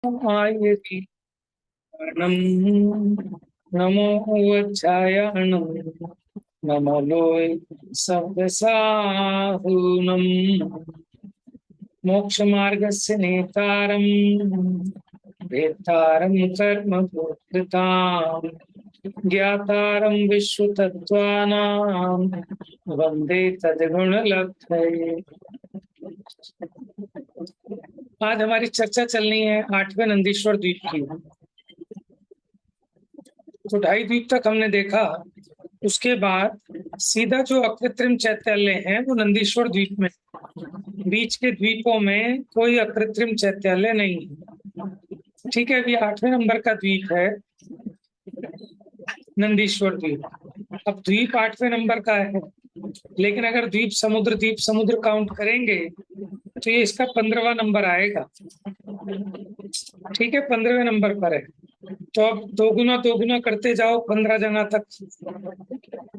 आयति नमो वज्रायणं नमलोय सव्यसाहूनं मोक्षमार्गस्य नेतारं वेत्तारं कर्मभूततां ज्ञातारं विश्वतत्त्वानां वन्दे तद्गुणलब्धये। आज हमारी चर्चा चलनी है 8वें नंदीश्वर द्वीप की। तो 2.5 द्वीप तक हमने देखा, उसके बाद सीधा जो अकृत्रिम चैत्यालय है वो नंदीश्वर द्वीप में। बीच के द्वीपों में कोई अकृत्रिम चैत्यालय नहीं है। ठीक है, अभी 8वें नंबर का द्वीप है नंदीश्वर द्वीप। अब द्वीप 8वें नंबर का है, लेकिन अगर द्वीप समुद्र काउंट करेंगे तो ये इसका 15वां नंबर आएगा। ठीक है, 15वें नंबर पर है। तो अब दोगुना करते जाओ 15 जगह तक,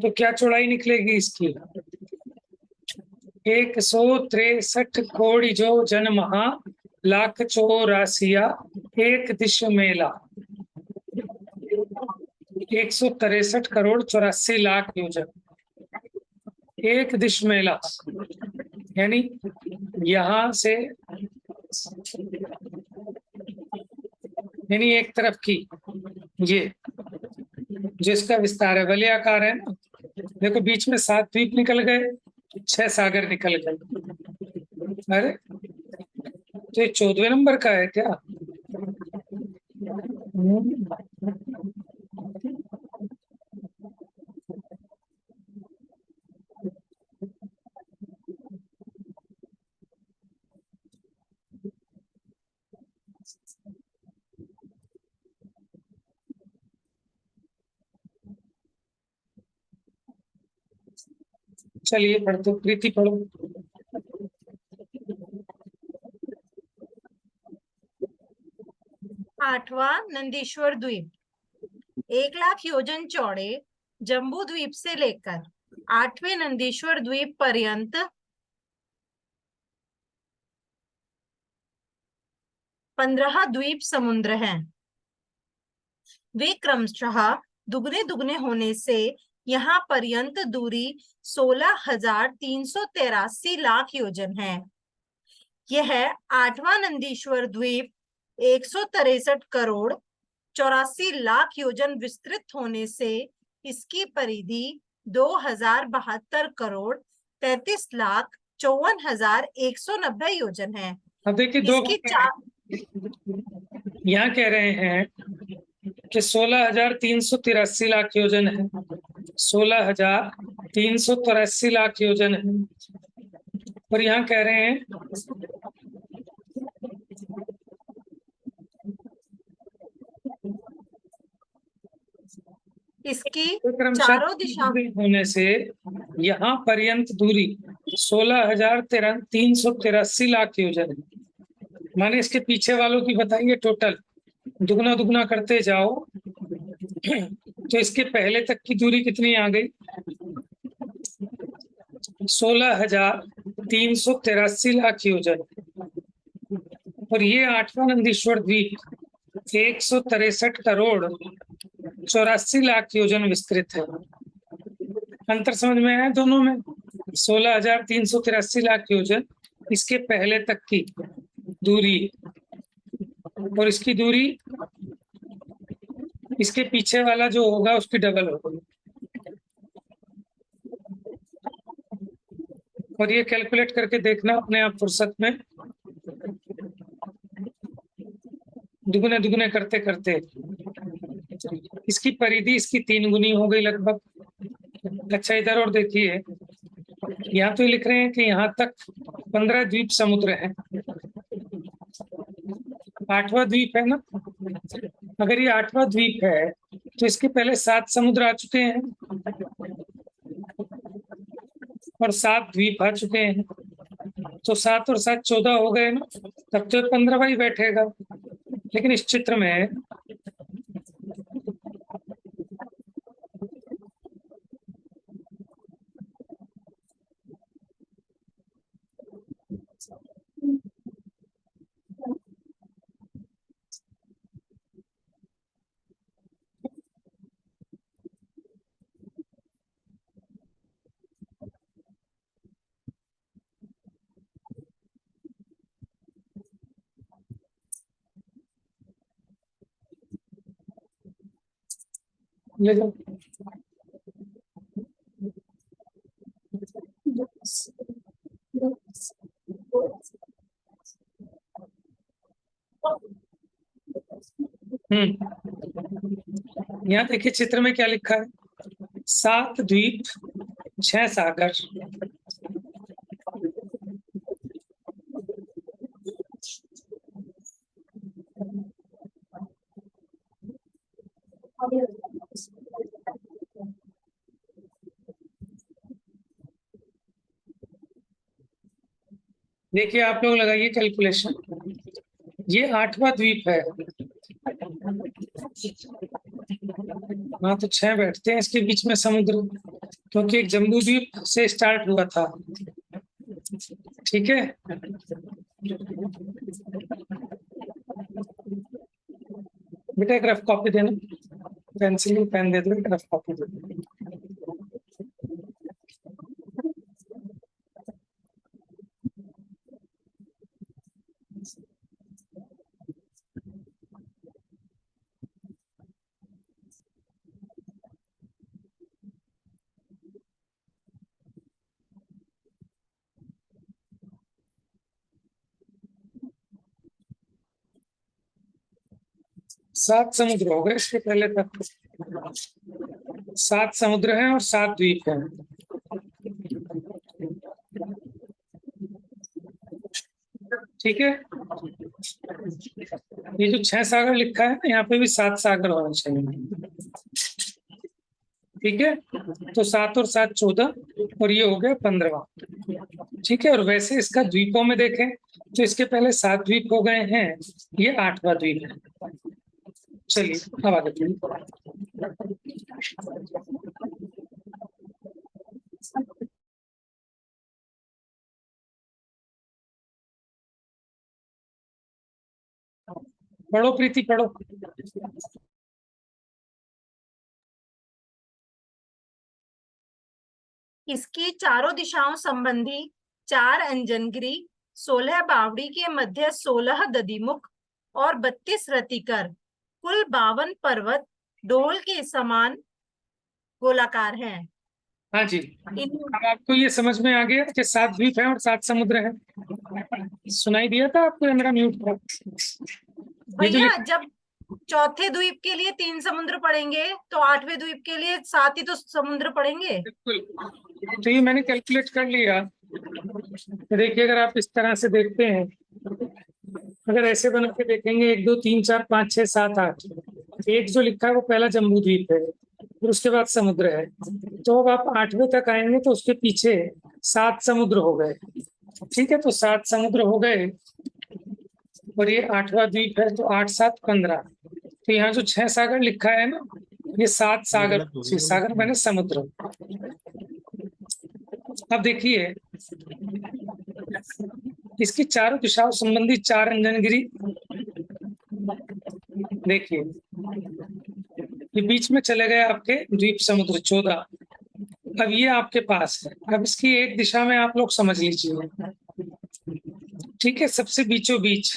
तो क्या चौड़ाई निकलेगी इसकी? 163 कोड़ी जो जन महा लाख 84 एक दिश मेला। 163 करोड़ 84 लाख योजन एक दिश मेला, यानी यहां से, यानी एक तरफ की ये जिसका विस्तार है वलयाकार है ना। देखो बीच में 7 द्वीप निकल गए, 6 सागर निकल गए। अरे तो ये 14वें नंबर का है क्या? चलिए पढ़ते, प्रीति पढ़ो। 8वां नंदीश्वर द्वीप 1 लाख योजन चौड़े जम्बू द्वीप से लेकर 8वें नंदीश्वर द्वीप पर्यंत 15 द्वीप समुद्र हैं। वे क्रमशः दुगने दुगने होने से यहाँ पर्यंत दूरी 16,383 लाख योजन है। यह 8वां नंदीश्वर द्वीप 163 करोड़ 84 लाख योजन विस्तृत होने से इसकी परिधि 2,072 करोड़ 33 लाख 54,190 योजन है। अब देखिए दो यहाँ कह रहे हैं कि 16,383 लाख योजन है, 16,383 लाख योजन है। और यहाँ कह रहे हैं इसकी चारों दिशाओं होने से यहाँ पर्यंत दूरी 16,383 लाख योजन है। माने इसके पीछे वालों की बताएंगे टोटल, दुगना दुगना करते जाओ तो इसके पहले तक की दूरी कितनी आ गई? 16,383 लाख योजन। और ये 8वां नंदीश्वर द्वीप 163 करोड़ 84 लाख योजन विस्तृत है। अंतर समझ में आया दोनों में? 16,383 लाख योजन इसके पहले तक की दूरी, और इसकी दूरी इसके पीछे वाला जो होगा उसकी डबल होगी। और ये कैलकुलेट करके देखना अपने आप फुर्सत में, दुगने दुगने करते करते इसकी परिधि इसकी 3 गुनी हो गई लगभग। अच्छा इधर और देखिए, यहाँ तो लिख रहे हैं कि यहाँ तक 15 द्वीप समुद्र है। 8वां द्वीप है ना, अगर ये 8वां द्वीप है तो इसके पहले 7 समुद्र आ चुके हैं और 7 द्वीप आ चुके हैं, तो 7 और 7 14 हो गए ना, तब तो 15वां ही बैठेगा। लेकिन इस चित्र में ले जाओ। यहाँ देखिए चित्र में क्या लिखा है, 7 द्वीप 6 सागर। देखिए आप लोग लगाइए कैलकुलेशन, ये 8वां द्वीप है। हाँ तो 6 बैठते हैं इसके बीच में समुद्र, क्योंकि एक जम्बू द्वीप से स्टार्ट हुआ था। ठीक है, बेटा एक रफ कॉपी देना, पेंसिल पेन दे दो, एक रफ कॉपी दे दो। सात समुद्र हो गए इसके पहले तक, 7 समुद्र हैं और 7 द्वीप हैं। ठीक है, ये जो 6 सागर लिखा है ना, यहाँ पे भी 7 सागर होना चाहिए। ठीक है, तो 7 और 7 14 और ये हो गया 15वां। ठीक है, और वैसे इसका द्वीपों में देखें तो इसके पहले 7 द्वीप हो गए हैं, ये 8वां द्वीप है। चलिए अब आगे बढ़िए। पढ़ो प्रीति पढ़ो। इसकी चारों दिशाओं संबंधी 4 अंजनगिरी, 16 बावड़ी के मध्य 16 दधिमुख और 32 रतिकर, कुल 52 पर्वत डोल के समान गोलाकार हैं। हाँ जी, अब आपको ये समझ में आ गया कि 7 द्वीप हैं और 7 समुद्र हैं। सुनाई दिया था आपको, मेरा म्यूट था। भैया जब चौथे द्वीप के लिए 3 समुद्र पड़ेंगे तो 8वें द्वीप के लिए 7 ही तो समुद्र पड़ेंगे। बिल्कुल, तो ये मैंने कैलकुलेट कर लिया। देखिए अगर आप इस तरह से देखते हैं, अगर ऐसे बना के देखेंगे 1 2 3 4 5 6 7 8, एक जो लिखा है वो पहला जम्बू द्वीप है, फिर उसके बाद समुद्र है। तो अब आप 8वें तक आएंगे तो उसके पीछे 7 समुद्र हो गए। ठीक है, तो 7 समुद्र हो गए और ये 8वां द्वीप है, तो 8 7 15। तो यहाँ जो 6 सागर लिखा है ना, ये 7 सागर, सागर मैंने समुद्र। अब देखिए इसकी चारों दिशाओं संबंधी 4 अंजनगिरी। देखिए ये बीच में चले गए आपके द्वीप समुद्र 14। अब ये आपके पास है, अब इसकी एक दिशा में आप लोग समझ लीजिए। ठीक है, सबसे बीचों बीच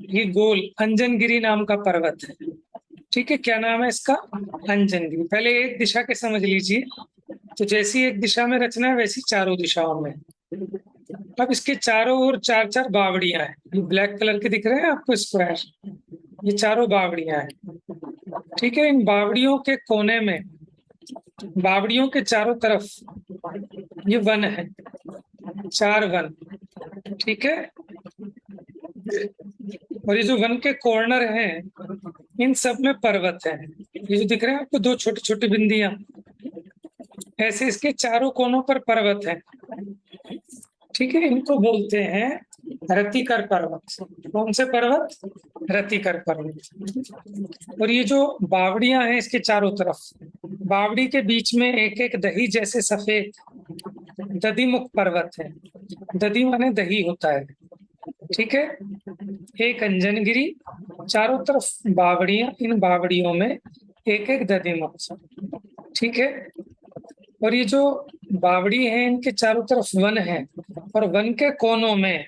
ये गोल अंजनगिरी नाम का पर्वत है। ठीक है, क्या नाम है इसका? अंजनगिरी। पहले एक दिशा के समझ लीजिए, तो जैसी एक दिशा में रचना है वैसी चारों दिशाओं में। अब इसके चारों ओर 4 4 बावड़ियां हैं, ये ब्लैक कलर के दिख रहे हैं आपको स्क्वायर, ये चारों बावड़ियां हैं। ठीक है, इन बावड़ियों के कोने में, बावड़ियों के चारों तरफ ये वन है, 4 वन। ठीक है, और ये जो वन के कॉर्नर हैं इन सब में पर्वत है। ये जो दिख रहे हैं आपको 2 छोटी छोटी बिंदियां, ऐसे इसके चारों कोनों पर पर्वत है। ठीक है, इनको बोलते हैं रतिकर पर्वत। कौन से पर्वत? रतिकर पर्वत। और ये जो बावड़ियां हैं इसके चारों तरफ, बावड़ी के बीच में एक एक दही जैसे सफेद दधिमुख पर्वत है। दधी माने दही होता है। ठीक है, एक अंजनगिरी, चारों तरफ बावड़ियां, इन बावड़ियों में एक एक दधिमुख। ठीक है, और ये जो बावड़ी है इनके चारों तरफ वन है, और वन के कोनों में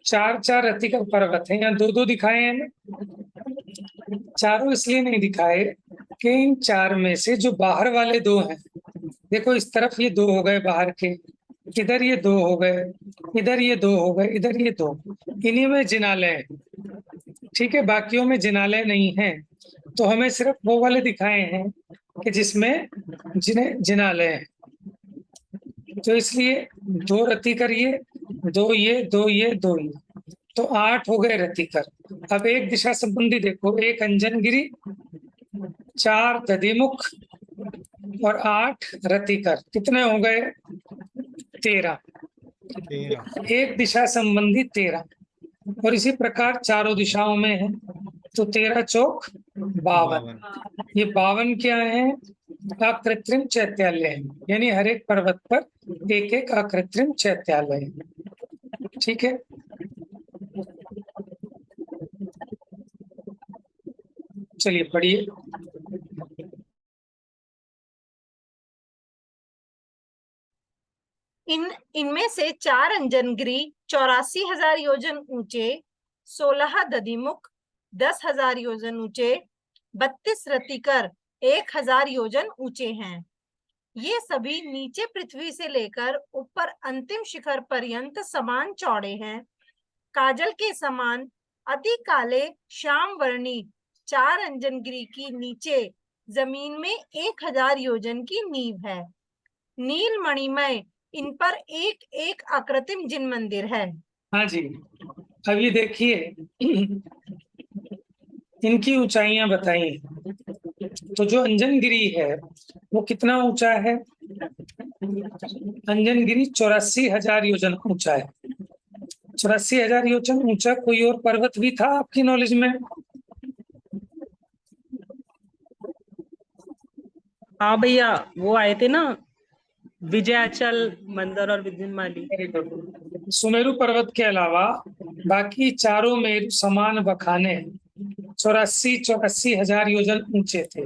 4 4 रतिकर पर्वत है। यहाँ 2 2 दिखाए हैं, चारों इसलिए नहीं दिखाए के इन चार में से जो बाहर वाले दो हैं, देखो इस तरफ ये दो हो गए बाहर के, इधर ये दो हो गए, इधर ये दो हो गए, इधर ये दो, इन्हीं में जिनालय है। ठीक है, बाकियों में जिनालय नहीं है, तो हमें सिर्फ वो वाले दिखाए हैं कि जिसमें जिनालय है। तो इसलिए दो रति करिए, दो ये, दो ये, दो ये, तो 8 हो गए रतिकर। अब एक दिशा संबंधी देखो, एक अंजनगिरी, 4 दधिमुख और 8 रतिकर, कितने हो गए? 13। 13। एक दिशा संबंधी 13, और इसी प्रकार चारों दिशाओं में है, तो 13 चौक 52। ये 52 क्या है? अकृत्रिम चैत्यालय है, यानी हर एक पर्वत पर एक एक अकृत्रिम चैत्यालय है। ठीक है, चलिए पढ़िए। इनमें से 4 अंजनगिरी 84,000 योजन ऊंचे, 16 दधिमुख 10,000 योजन ऊंचे, 32 रतिकर 1,000 योजन ऊंचे हैं। ये सभी नीचे पृथ्वी से लेकर ऊपर अंतिम शिखर पर्यंत समान चौड़े हैं। काजल के समान अति काले श्याम वर्णी 4 अंजनगिरी की नीचे जमीन में 1,000 योजन की नींव है। नील मणिमय इन पर एक एक अकृत्रिम जिन मंदिर है। हाँ जी, अब ये देखिए, इनकी ऊंचाइयां बताई। तो जो अंजनगिरी है वो कितना ऊंचा है? अंजनगिरी 84,000 योजन ऊंचा है। 84,000 योजन ऊंचा कोई और पर्वत भी था आपकी नॉलेज में? हाँ भैया, वो आए थे ना, विजयाचल, मंदर और विंध्यमाली। Very good. सुमेरु पर्वत के अलावा बाकी चारों मेरु समान बखाने 84,000 योजन ऊंचे थे।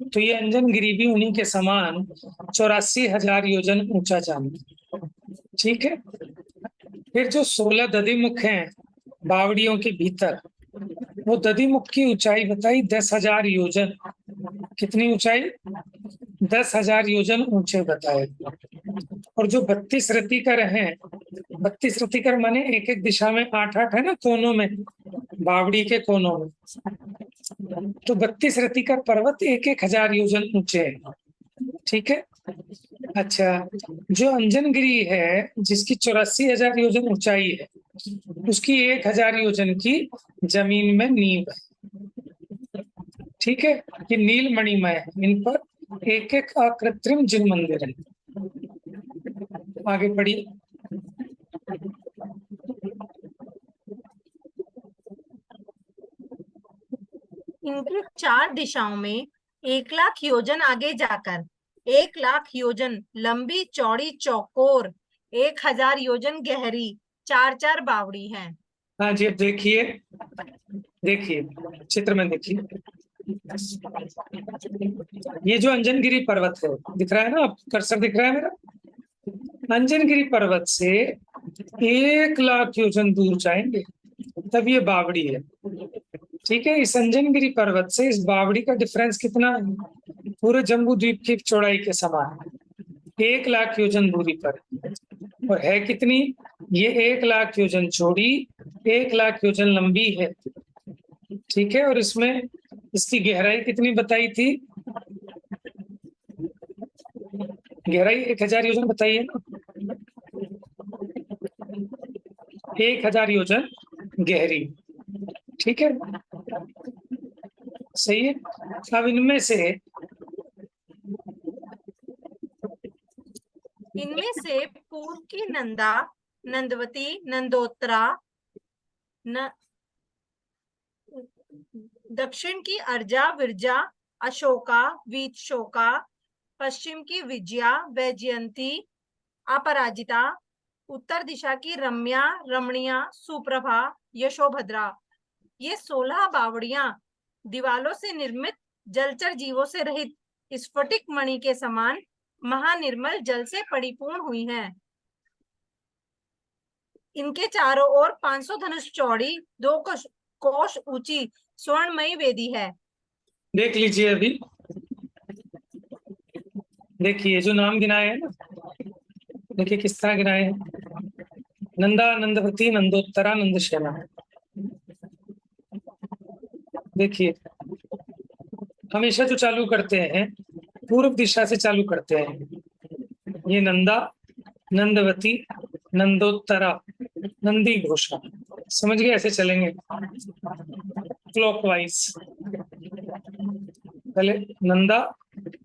तो ये अंजनगिरी भी उन्हीं के समान 84,000 योजन ऊंचा जानता। ठीक है, फिर जो 16 दधिमुख हैं बावड़ियों के भीतर, वो दधिमुख की ऊंचाई बताई 10,000 योजन। कितनी ऊंचाई? 10,000 योजन ऊंचे बताए। और जो 32 रतिकर हैं, 32 रतिकर माने एक एक दिशा में 8-8 है ना, कोनों में, बावड़ी के कोनों में, तो 32 रतिकर पर्वत 1,000 योजन ऊंचे हैं। ठीक है, अच्छा, जो अंजनगिरी है जिसकी 84,000 योजन ऊंचाई है, उसकी 1,000 योजन की जमीन में नींव है। ठीक है, ये नील मणिमय है, इन पर एक एक अकृत्रिम जिन मंदिर है। आगे पढ़िए। इनकी 4 दिशाओं में 1,00,000 योजन आगे जाकर 1,00,000 योजन लंबी चौड़ी चौकोर 1,000 योजन गहरी 4-4 बावड़ी हैं। हाँ जी, अब देखिए, देखिए चित्र में देखिए, ये जो अंजनगिरी पर्वत है, दिख रहा है ना, आप कर्सर दिख रहा है मेरा? अंजनगिरी पर्वत से 1,00,000 योजन दूर जाएंगे तब ये बावड़ी है। ठीक है, इस अंजनगिरी पर्वत से इस बावड़ी का डिफरेंस कितना है? पूरे जम्बू द्वीप की चौड़ाई के समान, 1,00,000 योजन दूरी पर। और है कितनी? ये 1,00,000 योजन चौड़ी, 1,00,000 योजन लंबी है। ठीक है, और इसमें इसकी गहराई कितनी बताई थी? गहराई 1,000 योजन बताइए ना, 1,000 योजन गहरी। ठीक है, सही है। अब इनमें से पूर्व की नंदा, नंदवती, नंदोत्रा, दक्षिण की अर्जा, विरजा, अशोका, वीतशोका, पश्चिम की विजया, वैजयंती, अपराजिता, उत्तर दिशा की रम्या, रमणीया, सुप्रभा, यशोभद्रा, ये 16 बावड़ियां दीवालों से निर्मित जलचर जीवों से रहित स्फटिक मणि के समान महानिर्मल जल से परिपूर्ण हुई हैं। इनके चारों ओर 500 धनुष चौड़ी 2 कोष ऊंची स्वर्णमयी वेदी है। देख लीजिए अभी, देखिए जो नाम गिनाए हैं ना, देखिए किस तरह गिनाए हैं। नंदा, नंदवती, नंदोत्तरा, नंदशैला। देखिए हमेशा जो चालू करते हैं पूर्व दिशा से चालू करते हैं। ये नंदा, नंदवती, नंदोत्तरा, नंदी घोषा। समझ गए? ऐसे चलेंगे क्लॉकवाइज। पहले नंदा,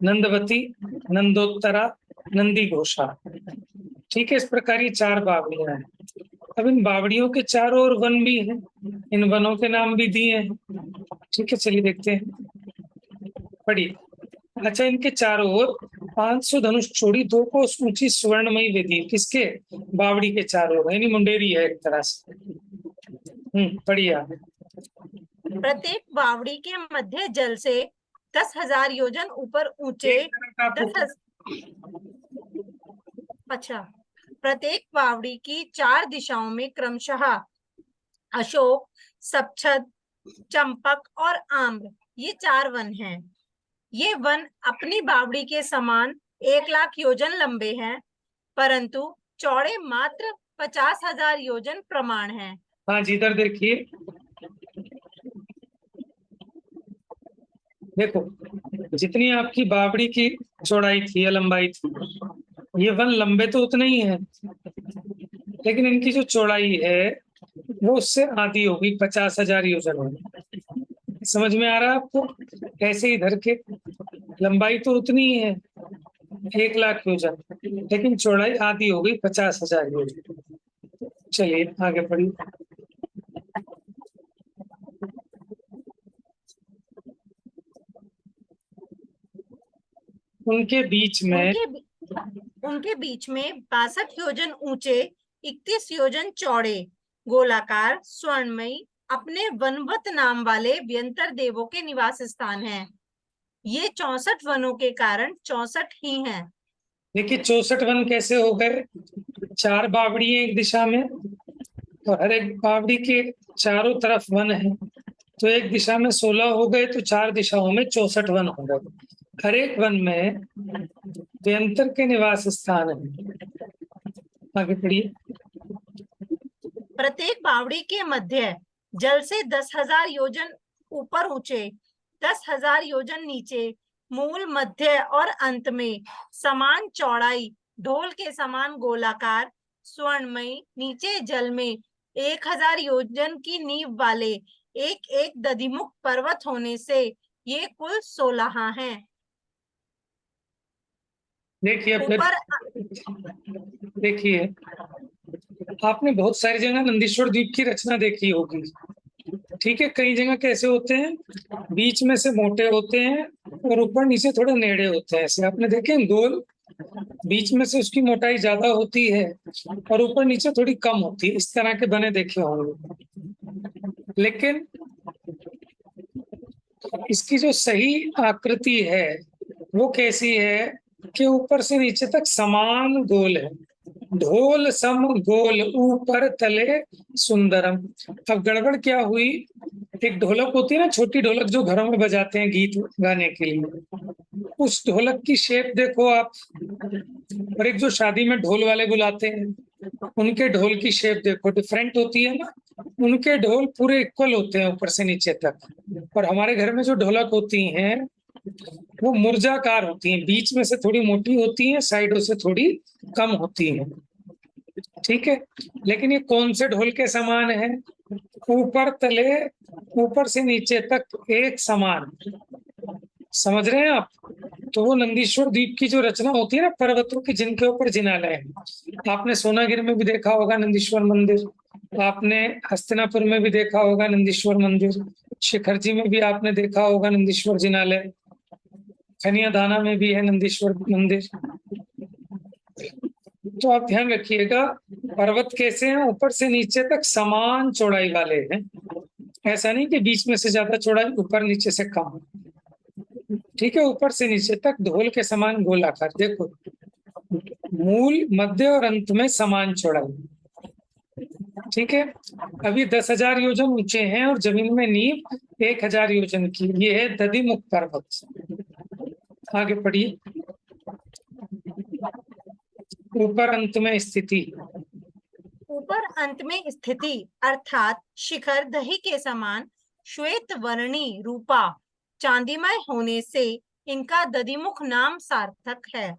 नंदवती, नंदोत्तरा, नंदी घोषा। ठीक है, इस प्रकार ये 4 बावड़ियां हैं। अब इन बावड़ियों के चारों ओर वन भी हैं, इन वनों के नाम भी दिए हैं। ठीक है, चलिए देखते हैं, पढ़िए। अच्छा, इनके चारों ओर 500 धनुष चूड़ी, 2 कोस ऊंची स्वर्णमयी वेदी। किसके? बावड़ी के चारों ओर, यानी मुंडेरी है एक तरह से। पढ़िए आप। प्रत्येक बावड़ी के मध्य जल से 10,000 योजन ऊपर ऊंचे अच्छा, प्रत्येक बावड़ी की 4 दिशाओं में क्रमशः अशोक, सपछद, चंपक और आम्र, ये 4 वन हैं। ये वन अपनी बावड़ी के समान 1,00,000 योजन लंबे हैं, परंतु चौड़े मात्र 50,000 योजन प्रमाण हैं। हाँ जी, इधर देखिए, देखो जितनी आपकी बावड़ी की चौड़ाई थी या लंबाई थी, ये वन लंबे तो उतने ही है, लेकिन इनकी जो चौड़ाई है वो उससे आधी होगी, 50,000 योजन होगी। समझ में आ रहा है आपको? ऐसे ही इधर के लंबाई तो उतनी ही है, 1,00,000 योजन, लेकिन चौड़ाई आधी हो गई, 50,000 योजन। चलिए आगे बढ़िए। उनके बीच में उनके बीच में 62 योजन ऊंचे, 31 योजन चौड़े, गोलाकार, स्वर्णमयी, अपने वनवत नाम वाले व्यंतर देवों के निवास स्थान हैं। ये 64 वनों के कारण 64 ही हैं। देखिए 64 वन कैसे हो गए? 4 बावड़ी एक दिशा में, और हर एक बावड़ी के चारों तरफ वन है, तो एक दिशा में 16 हो गए, तो 4 दिशाओं में 64 वन हो गए। हर एक वन में व्यंतर के निवास स्थान है। आगे पढ़िए। प्रत्येक बावड़ी के मध्य जल से 10,000 योजन ऊपर ऊंचे, 10,000 योजन नीचे, मूल, मध्य और अंत में समान चौड़ाई, ढोल के समान गोलाकार, स्वर्णमयी, नीचे जल में 1,000 योजन की नींव वाले एक एक दधिमुख पर्वत होने से ये कुल 16 हैं। देखिए ऊपर देखिए, आपने बहुत सारी जगह नंदीश्वर द्वीप की रचना देखी होगी। ठीक है, कई जगह कैसे होते हैं, बीच में से मोटे होते हैं और ऊपर नीचे थोड़े नेड़े होते हैं। ऐसे आपने देखे गोल, बीच में से उसकी मोटाई ज्यादा होती है और ऊपर नीचे थोड़ी कम होती है। इस तरह के बने देखे होंगे, लेकिन इसकी जो सही आकृति है वो कैसी है कि ऊपर से नीचे तक समान गोल है। ढोल सम गोल, ऊपर तले सुंदरम। अब गड़बड़ क्या हुई, एक ढोलक होती है ना, छोटी ढोलक जो घरों में बजाते हैं गीत गाने के लिए, उस ढोलक की शेप देखो आप, और एक जो शादी में ढोल वाले बुलाते हैं उनके ढोल की शेप देखो, डिफरेंट होती है ना। उनके ढोल पूरे इक्वल होते हैं ऊपर से नीचे तक, और हमारे घर में जो ढोलक होती हैं वो मुर्जाकार होती हैं, बीच में से थोड़ी मोटी होती हैं, साइडों से थोड़ी कम होती हैं। ठीक है, लेकिन ये कौन से ढोल के समान है? ऊपर तले, ऊपर से नीचे तक एक समान। समझ रहे हैं आप? तो वो नंदीश्वर द्वीप की जो रचना होती है ना, पर्वतों की जिनके ऊपर जिनालय है। आपने सोनागिर में भी देखा होगा नंदीश्वर मंदिर, आपने हस्तिनापुर में भी देखा होगा नंदीश्वर मंदिर, शिखर जी में भी आपने देखा होगा नंदीश्वर जिनालय, खनिया दाना में भी है नंदीश्वर मंदिर। तो आप ध्यान रखिएगा, पर्वत कैसे हैं, ऊपर से नीचे तक समान चौड़ाई वाले हैं। ऐसा नहीं कि बीच में से ज्यादा चौड़ाई, ऊपर नीचे से कम। ठीक है, ऊपर से नीचे तक ढोल के समान गोलाकार। देखो, मूल, मध्य और अंत में समान चौड़ाई। ठीक है। अभी 10,000 योजन ऊंचे हैं और जमीन में नींव 1,000 योजन की। ये है दधिमुख पर्वत। आगे पढ़िए। ऊपर अंत में स्थिति। ऊपर अंत में स्थिति अर्थात शिखर दही के समान श्वेत वर्णी रूपा चांदीमय होने से इनका दधिमुख नाम सार्थक है।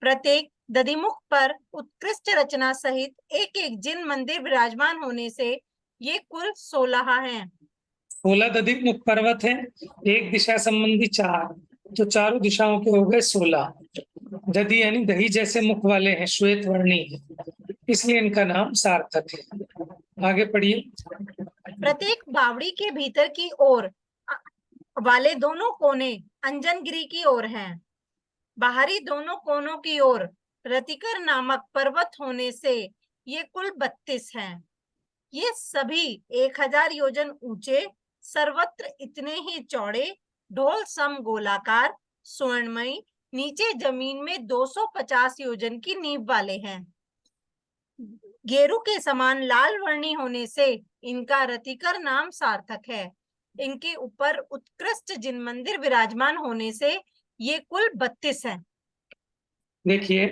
प्रत्येक दधिमुख पर उत्कृष्ट रचना सहित एक एक जिन मंदिर विराजमान होने से ये कुल 16 हैं। 16 दधिमुख पर्वत है, एक दिशा संबंधी 4, तो चारों दिशाओं के हो गए 16। दधि यानी दही जैसे मुख वाले हैं, श्वेत वर्णी है, इसलिए इनका नाम सार्थक है। आगे पढ़िए। प्रत्येक बावड़ी के भीतर की ओर वाले दोनों कोने अंजनगिरी की ओर हैं। बाहरी दोनों कोनों की ओर रतिकर नामक पर्वत होने से ये कुल 32 हैं। ये सभी 1000 योजन ऊंचे, सर्वत्र इतने ही चौड़े, ढोल सम गोलाकार, स्वर्णमयी, नीचे जमीन में 250 योजन की नींव वाले हैं। गेरू के समान लाल वर्णी होने से इनका रतिकर नाम सार्थक है। इनके ऊपर उत्कृष्ट जिन मंदिर विराजमान होने से ये कुल 32 हैं। देखिए,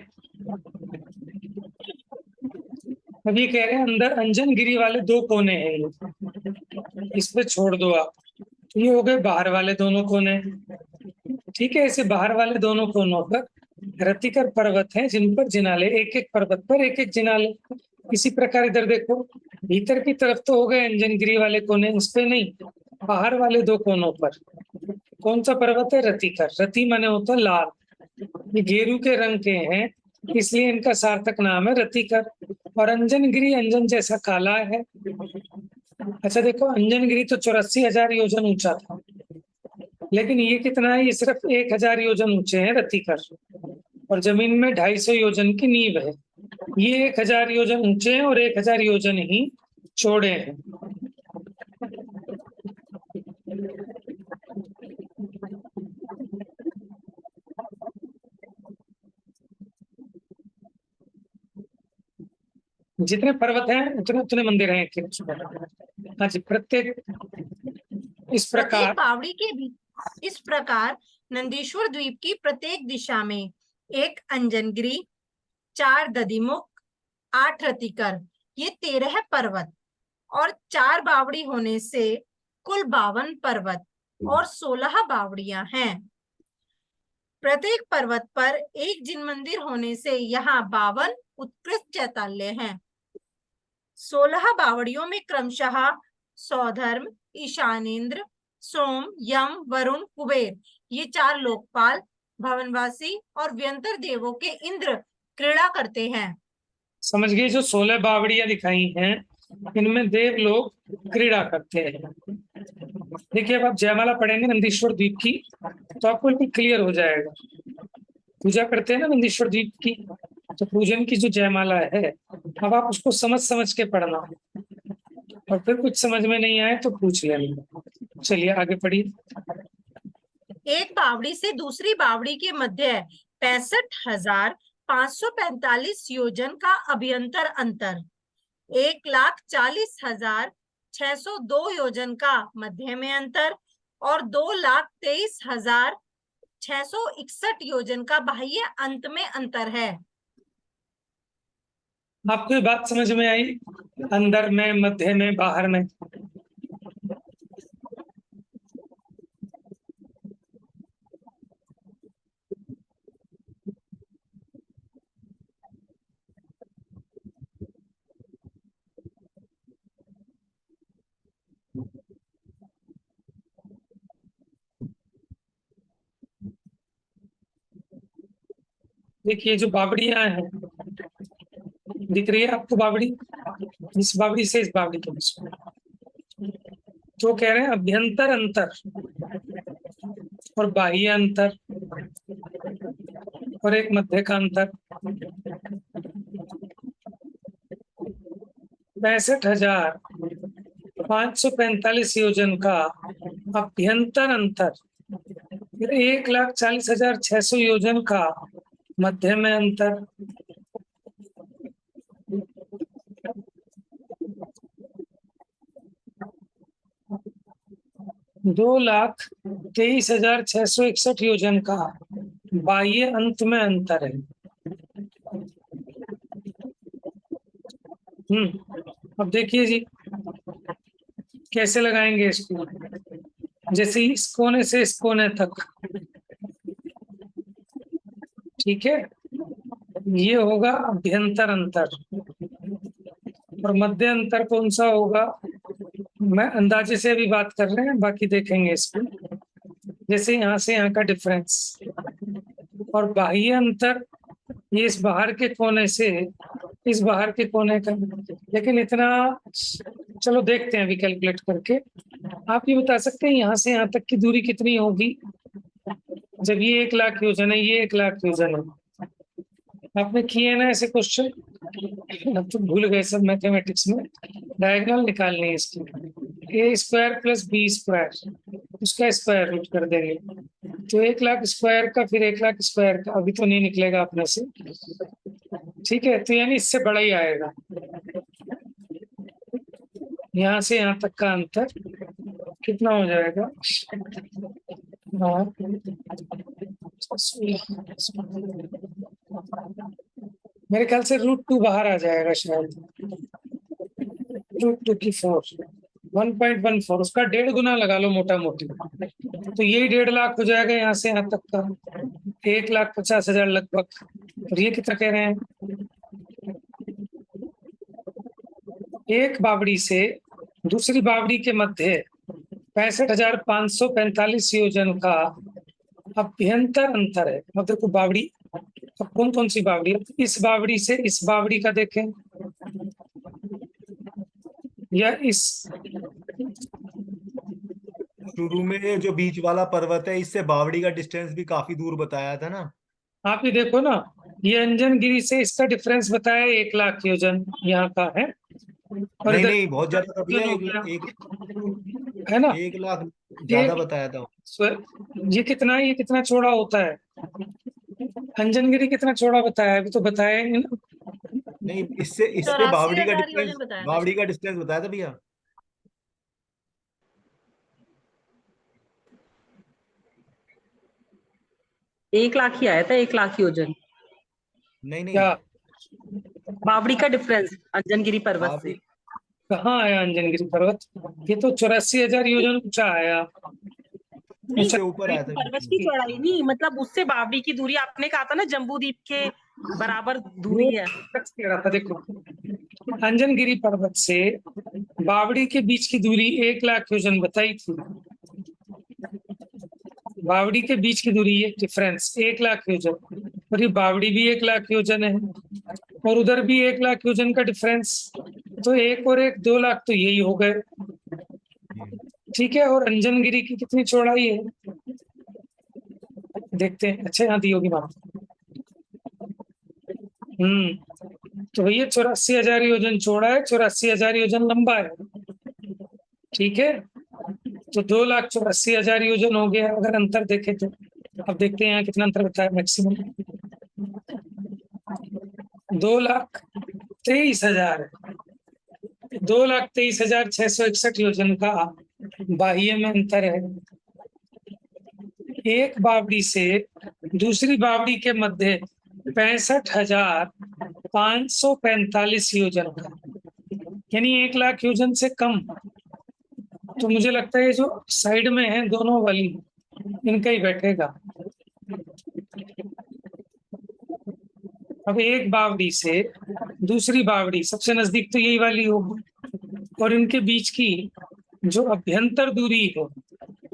अभी कह रहे हैं अंदर अंजनगिरी वाले 2 कोने हैं, ये इस पे छोड़ दो आप। ये हो गए बाहर वाले दोनों कोने। ठीक है, ऐसे बाहर वाले दोनों कोनों पर रतिकर पर्वत हैं, जिन पर जिनाले, एक एक पर्वत पर एक एक जिनाले। इसी प्रकार इधर देखो, भीतर की तरफ तो हो गए अंजनगिरी वाले कोने, इस पे नहीं, बाहर वाले 2 कोनों पर। कौन सा पर्वत है? रतिकर। रति माने होता है लाल, ये गेरू के रंग के हैं, इसलिए इनका सार्थक नाम है रतिकर। और अंजनगिरी अंजन जैसा काला है। अच्छा देखो, अंजनगिरी तो 84,000 योजन ऊंचा था, लेकिन ये कितना है? ये सिर्फ 1,000 योजन ऊंचे हैं रतिकर, और जमीन में 250 योजन की नींव है। ये 1,000 योजन ऊंचे हैं और 1,000 योजन ही चौड़े हैं। जितने पर्वत हैं उतने उतने मंदिर हैं। हाँ जी, प्रत्येक इस प्रकार बावड़ी के भी इस प्रकार नंदीश्वर द्वीप की प्रत्येक दिशा में एक अंजनगिरी, 4 दधिमुख, 8 रतिकर, ये 13 पर्वत और 4 बावड़ी होने से कुल 52 पर्वत और 16 बावड़ियां हैं। प्रत्येक पर्वत पर एक जिन मंदिर होने से यहाँ 52 उत्कृष्ट चैताल्य हैं। 16 बावड़ियों में क्रमशः सौधर्म, ईशानेन्द्र, सोम, यम, वरुण, कुबेर, ये 4 लोकपाल, भवनवासी और व्यंतर देवों के इंद्र क्रीड़ा करते हैं। समझ गए? जो 16 बावड़ियां दिखाई हैं, इनमें देव लोग क्रीड़ा करते हैं। देखिए, अब आप जयमाला पढ़ेंगे नंदीश्वर द्वीप की, तो आपको बिल्कुल क्लियर हो जाएगा। पूजा करते हैं ना नंदीश्वर द्वीप की, तो पूजन की जो जयमाला है, अब आप उसको समझ समझ के पढ़ना, और फिर कुछ समझ में नहीं आए तो पूछ लेना। चलिए आगे पढ़िए। एक बावड़ी से दूसरी बावड़ी के मध्य 65,545 योजन का अभ्यंतर अंतर, 1,40,602 योजन का मध्य में अंतर और 2,23,661 योजन का बाह्य अंत में अंतर है। आपको ये बात समझ में आई? अंदर में, मध्य में, बाहर में। देखिए, जो बावड़ियां हैं, दिख रही है आपको बावड़ी? इस बावड़ी से इस बावड़ी के बीच में तो कह रहे हैं अभ्यंतर अंतर और बाह्य अंतर और एक मध्य का अंतर। 65,545 योजन का अभ्यंतर अंतर, फिर 1,40,600 योजन का मध्य में अंतर। 2,23,661 योजन का बाह्य अंत में अंतर है। अब देखिए जी कैसे लगाएंगे इसको। जैसे इस कोने से इस कोने तक, ठीक है, ये होगा अभ्यंतर अंतर। और मध्य अंतर कौन सा होगा, मैं अंदाजे से अभी बात कर रहे हैं, बाकी देखेंगे इसको। जैसे यहाँ से यहाँ का डिफरेंस, और बाह्य अंतर ये इस बाहर के कोने से इस बाहर के कोने का। लेकिन इतना चलो देखते हैं अभी कैलकुलेट करके। आप ये बता सकते हैं यहाँ से यहाँ तक की दूरी कितनी होगी जब ये 1 लाख योजन है, ये 1 लाख योजन है। आपने किए ना ऐसे क्वेश्चन, अब तो भूल गए सब मैथमेटिक्स में। डायगोनल निकालनी है इसकी, a square plus b square, उसका स्क्वायर रूट कर देंगे तो 1 लाख स्क्वायर का, फिर 1 लाख स्क्वायर का। अभी तो नहीं निकलेगा अपने से, ठीक है। तो यानी इससे बड़ा ही आएगा। यहाँ से यहाँ तक का अंतर कितना हो जाएगा, मेरे ख्याल से √2 बाहर आ जाएगा शायद, √2 की 4 1.14, उसका 1.5 गुना लगा लो मोटा मोटी, तो यही 1.5 लाख हो जाएगा यहाँ से यहाँ तक का, 1,50,000 लगभग। और ये कितना कह रहे हैं, एक बावड़ी से दूसरी बावड़ी के मध्य 65,545 योजन का अभ्यंतर अंतर है। मतलब देखो बावड़ी, अब कौन कौन सी बावड़ी, इस बावड़ी से इस बावड़ी का देखें, या इस शुरू में ये जो बीच वाला पर्वत है, इससे बावड़ी का डिस्टेंस भी काफी दूर बताया था ना। आप ही देखो ना, ये अंजनगिरी से इसका डिफरेंस बताया 1 लाख योजन यहाँ का है। और नहीं इधर नहीं, बहुत ज्यादा था भैया, है ना, 1 लाख ज्यादा बताया था। ये कितना चौड़ा होता है, अंजनगिरी कितना चौड़ा बताया है, अभी तो बताया ही ना। नहीं, इससे 84,000 योजन बताया था। बावड़ी का डिस्टेंस बताया था भैया। एक लाख ही आया था, 1 लाख योजन नहीं नहीं, क्या बावड़ी का डिफरेंस अंजनगिरी पर्वत से। कहाँ आया अंजनगिरी पर्वत, ये तो 84,000 योजन ऊंचा आया। इससे ऊपर आया था। पर्वत की चौड़ाई नहीं, मतलब उससे बावड़ी की दूरी, आपने कहा था ना जम्बू द्वीप के बराबर दूरी है। कह रहा था देखो, अंजनगिरी पर्वत से बावड़ी के बीच की दूरी 1 लाख योजन बताई थी। बावड़ी के बीच की दूरी, ये डिफरेंस 1 लाख योजन, और ये बावड़ी भी 1 लाख योजन है, और उधर भी 1 लाख योजन का डिफरेंस, तो 1 और 1 2 लाख तो यही हो गए, ठीक है। और अंजनगिरी की कितनी चौड़ाई है देखते हैं। अच्छा यहाँ दी होगी बात। तो भैया 84,000 योजन चौड़ा है, 84,000 योजन लंबा है, ठीक है। तो 2,84,000 योजन हो गया अगर अंतर देखे तो। अब देखते हैं यहाँ कितना अंतर बताया मैक्सिमम, 2,23,000, 2,23,661 योजन का बाह्य में अंतर है। एक बावड़ी से दूसरी बावड़ी के मध्य 65,545 योजन का, यानी 1 लाख योजन से कम। तो मुझे लगता है जो साइड में है दोनों वाली, इनका ही बैठेगा। अब एक बावड़ी से दूसरी बावड़ी, सबसे नजदीक तो यही वाली होगी, और इनके बीच की जो अभ्यंतर दूरी हो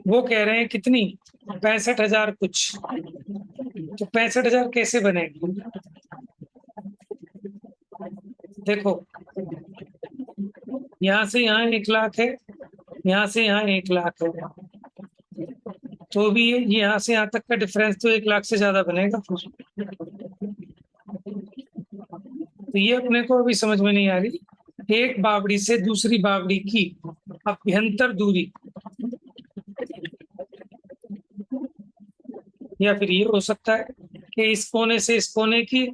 वो कह रहे हैं कितनी, 65,000 कुछ। तो 65,000 कैसे बनेगी, देखो यहाँ से यहाँ 1 लाख है, यहाँ से यहाँ 1 लाख है, तो भी यहाँ से यहाँ तक का डिफरेंस तो 1 लाख से ज्यादा बनेगा। तो ये अपने को अभी समझ में नहीं आ रही, एक बावड़ी से दूसरी बावड़ी की अभ्यंतर दूरी, या फिर ये हो सकता है कि इस कोने से इस कोने की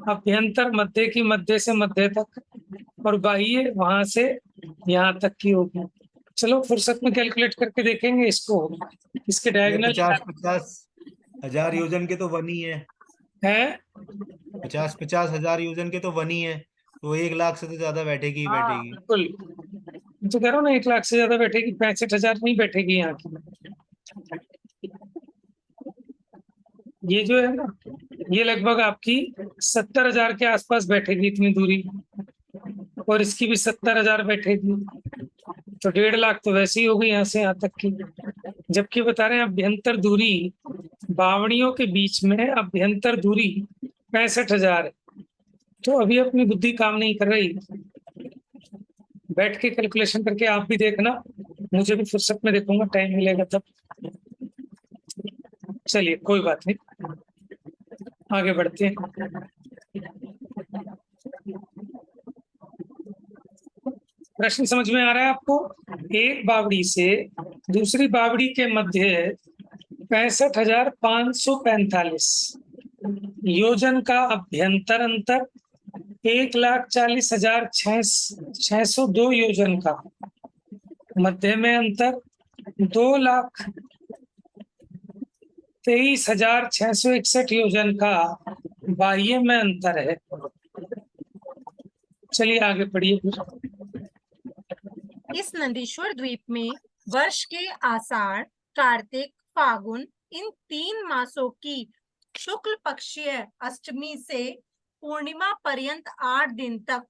अभ्यंतर मध्य की मध्य से मध्य तक, और बाह्य वहां से यहाँ तक की होगी, चलो फुर्सत में कैलकुलेट करके देखेंगे इसको, इसके ये डायगोनल 50-50 हजार योजन के तो वन ही है। है। 50-50 हजार योजन के तो वन ही है, तो 1 लाख से तो ज्यादा बैठेगी ही हाँ बैठेगी। बिल्कुल, तो कह रहा हूँ ना 1 लाख से ज्यादा बैठेगी, 65,000 नहीं बैठेगी यहाँ की। ये जो है ना, ये लगभग आपकी 70,000 के आसपास बैठेगी इतनी दूरी, और इसकी भी 70,000 बैठेगी, तो 1.5 लाख तो वैसे ही होगी यहाँ से यहाँ तक की। जबकि बता रहे हैं अभ्यंतर दूरी बावड़ियों के बीच में अभ्यंतर दूरी 65,000 है। तो अभी अपनी बुद्धि काम नहीं कर रही, बैठ के कैलकुलेशन करके आप भी देखना, मुझे भी फुर्सत में देखूंगा, टाइम मिलेगा तब। चलिए कोई बात नहीं, आगे बढ़ते हैं। प्रश्न समझ में आ रहा है आपको? एक बावड़ी से दूसरी बावड़ी के मध्य 65,545 योजन का अभ्यंतर अंतर 1,40,602 योजन का, मध्य में अंतर 2,23,661 योजन का, बाह्य में अंतर है। चलिए आगे पढ़िए फिर। इस नंदीश्वर द्वीप में वर्ष के आषाढ़, कार्तिक, फागुन इन 3 मासों की शुक्ल पक्षीय अष्टमी से पूर्णिमा पर्यंत 8 दिन तक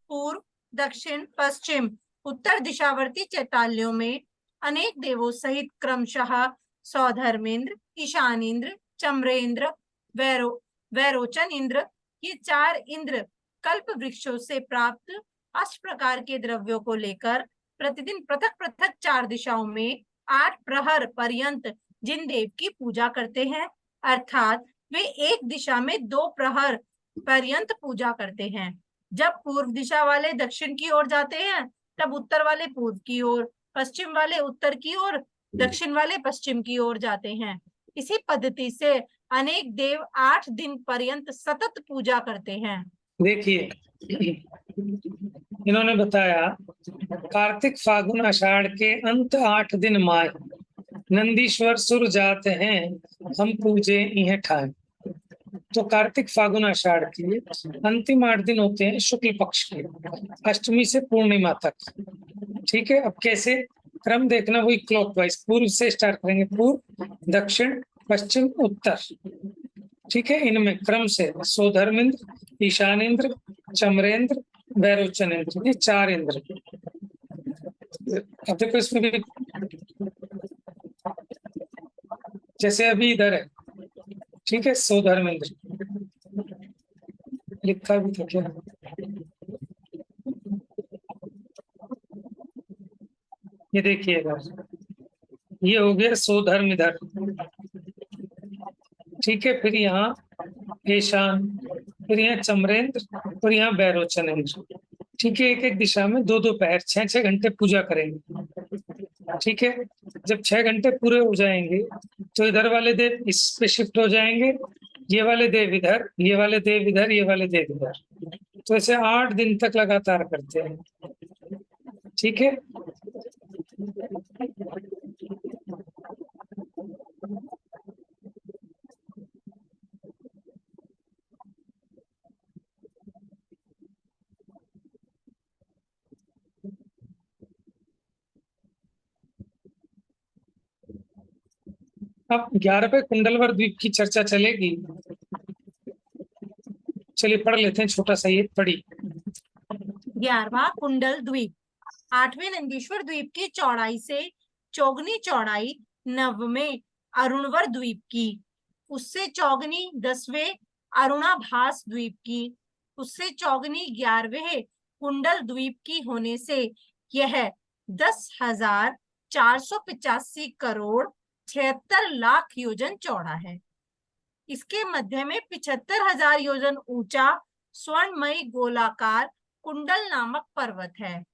पूर्व, दक्षिण, पश्चिम, उत्तर दिशावर्ती चैतालियों में अनेक देवों सहित क्रमशः सौधर्मेंद्र, ईशानेंद्र, चम्रेंद्र, वैरोचन इंद्र, ये 4 इंद्र कल्प वृक्षों से प्राप्त 8 प्रकार के द्रव्यों को लेकर प्रतिदिन पृथक पृथक 4 दिशाओं में 8 प्रहर पर्यंत जिन देव की पूजा करते हैं, अर्थात वे एक दिशा में 2 प्रहर पर्यंत पूजा करते हैं। जब पूर्व दिशा वाले दक्षिण की ओर जाते हैं, तब उत्तर वाले पूर्व की ओर, पश्चिम वाले उत्तर की ओर, दक्षिण वाले पश्चिम की ओर जाते हैं। इसी पद्धति से अनेक देव 8 दिन पर्यंत सतत पूजा करते हैं। देखिए इन्होंने बताया कार्तिक फागुन आषाढ़ के अंत 8 दिन माय नंदीश्वर सुर जाते हैं, हम पूजे इन्हें ठाए। तो कार्तिक फागुन आषाढ़ के अंतिम 8 दिन होते हैं शुक्ल पक्ष के, अष्टमी से पूर्णिमा तक। ठीक है, अब कैसे क्रम देखना, वही क्लॉकवाइज, पूर्व से स्टार्ट करेंगे, पूर्व, दक्षिण, पश्चिम, उत्तर। ठीक है, इनमें क्रम से सौधर्मेंद्र, ईशानेंद्र, चम्रेंद्र, वैरोचनेंद्र, ये 4 इंद्र। अब देखो इसमें भी जैसे अभी इधर है, ठीक है, सौधर्मेंद्र लिखा भी था क्या? ये देखिएगा, ये हो गया सौधर्म इधर, ठीक है, फिर यहाँ ईशान, फिर यहाँ चम्रेंद्र, और यहाँ वैरोचनेंद्र। ठीक है, एक एक दिशा में 2-2 पैर 6-6 घंटे पूजा करेंगे। ठीक है, जब 6 घंटे पूरे हो जाएंगे तो इधर वाले देव इस पे शिफ्ट हो जाएंगे, ये वाले देव इधर, ये वाले देव इधर, ये वाले देव इधर। तो ऐसे 8 दिन तक लगातार करते हैं। ठीक है, अब 11वें कुंडलवर द्वीप की चर्चा चलेगी। चलिए पढ़ लेते हैं, छोटा सा ये पढ़ी। 11वां कुंडल द्वीप 8वें नंदीश्वर द्वीप की चौड़ाई से चौगनी चौड़ाई 9वें अरुणवर द्वीप की, उससे चौगनी 10वें अरुणाभास द्वीप की, उससे चौगनी 11वें कुंडल द्वीप की होने से यह 10,485 करोड़ 76 लाख योजन चौड़ा है। इसके मध्य में 75,000 योजन ऊंचा स्वर्णमयी गोलाकार कुंडल नामक पर्वत है।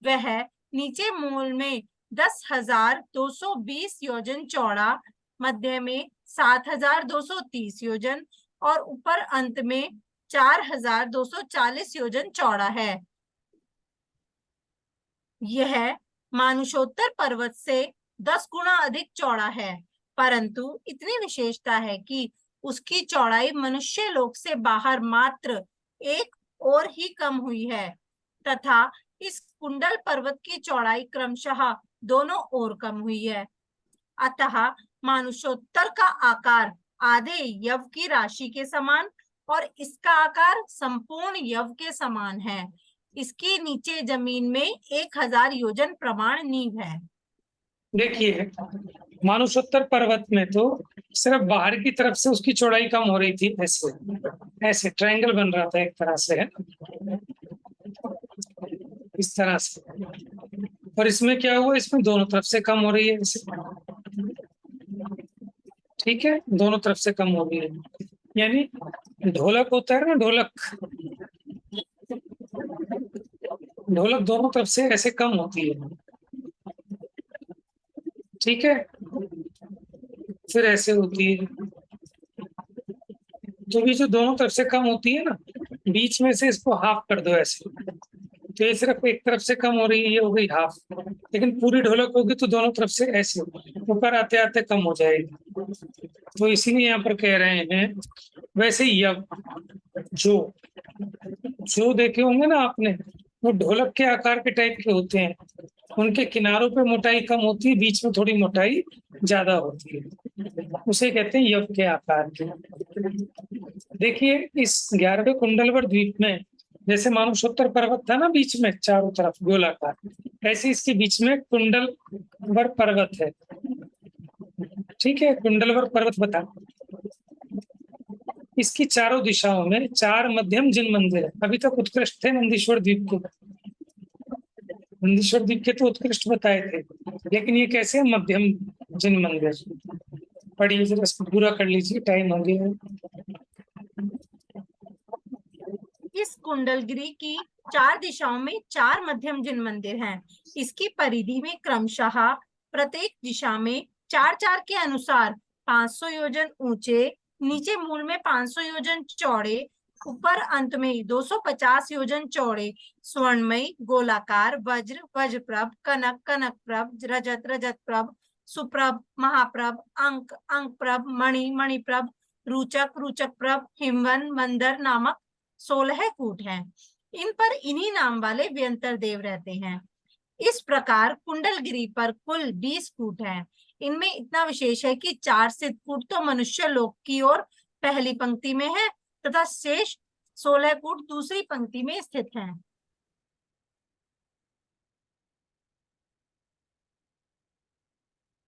वह नीचे मूल में 10,220 योजन चौड़ा, मध्य में 7,230 योजन और ऊपर अंत में 4,240 योजन चौड़ा है। यह मानुषोत्तर पर्वत से 10 गुना अधिक चौड़ा है, परंतु इतनी विशेषता है कि उसकी चौड़ाई मनुष्य लोक से बाहर मात्र 1 और ही कम हुई है, तथा इस कुंडल पर्वत की चौड़ाई क्रमशः दोनों ओर कम हुई है। अतः मानुषोत्तर का आकार आधे यव की राशि के समान और इसका आकार संपूर्ण यव के समान है। इसके नीचे जमीन में 1000 योजन प्रमाण नींव है। देखिए, मानुषोत्तर पर्वत में तो सिर्फ बाहर की तरफ से उसकी चौड़ाई कम हो रही थी, ऐसे ऐसे ट्रायंगल बन रहा था एक तरह से, इस तरह से। और इसमें क्या हुआ, इसमें दोनों तरफ से कम हो रही है ऐसे। ठीक है, दोनों तरफ से कम हो रही है, यानी ढोलक होता है ना, ढोलक ढोलक दोनों तरफ से ऐसे कम होती है। ठीक है, फिर ऐसे होती है, तो भी जो दोनों तरफ से कम होती है ना, बीच में से इसको हाफ कर दो ऐसे, तो ये सिर्फ एक तरफ से कम हो रही है, ये हो गई हाफ। लेकिन पूरी ढोलक होगी तो दोनों तरफ से ऐसे ऊपर आते आते कम हो जाएगी। तो इसीलिए यहाँ पर कह रहे हैं, वैसे यव जो देखे होंगे ना आपने, वो ढोलक के आकार के टाइप के होते हैं, उनके किनारों पे मोटाई कम होती है, बीच में थोड़ी मोटाई ज्यादा होती है, उसे कहते हैं यव के आकार के। देखिए, इस 11वें कुंडलवर द्वीप में जैसे मानुषोत्तर पर्वत था ना बीच में चारों तरफ गोलाकार, ऐसे इसके बीच में कुंडलवर पर्वत है। ठीक है, कुंडलवर पर्वत बता, इसकी चारों दिशाओं में 4 मध्यम जिन मंदिर है। अभी तक उत्कृष्ट थे नंदीश्वर द्वीप के, नंदीश्वर द्वीप के तो उत्कृष्ट बताए थे, लेकिन ये कैसे है मध्यम जिन मंदिर। पढ़िए जरा, इसको पूरा कर लीजिए, टाइम हो गया है। इस कुंडलगिरी की 4 दिशाओं में 4 मध्यम जिन मंदिर हैं। इसकी परिधि में क्रमशः प्रत्येक दिशा में 4-4 के अनुसार 500 योजन ऊंचे, नीचे मूल में 500 योजन चौड़े, ऊपर अंत में 250 योजन चौड़े स्वर्णमयी गोलाकार वज्र वज्रप्रभ, कनक कनकप्रभ, रजत रजतप्रभ, सुप्रभ महाप्रभ, अंक अंकप्रभ, मणि मणिप्रभ, रुचक रुचकप्रभ, हिमवन मंदर नामक 16 कूट हैं। इन पर इन्हीं नाम वाले व्यंतर देव रहते हैं। इस प्रकार कुंडलगिरी पर कुल 20 कूट हैं। इनमें इतना विशेष है कि 4 सिद्ध कूट तो मनुष्य लोक की ओर पहली पंक्ति में है तथा शेष 16 कूट दूसरी पंक्ति में स्थित हैं।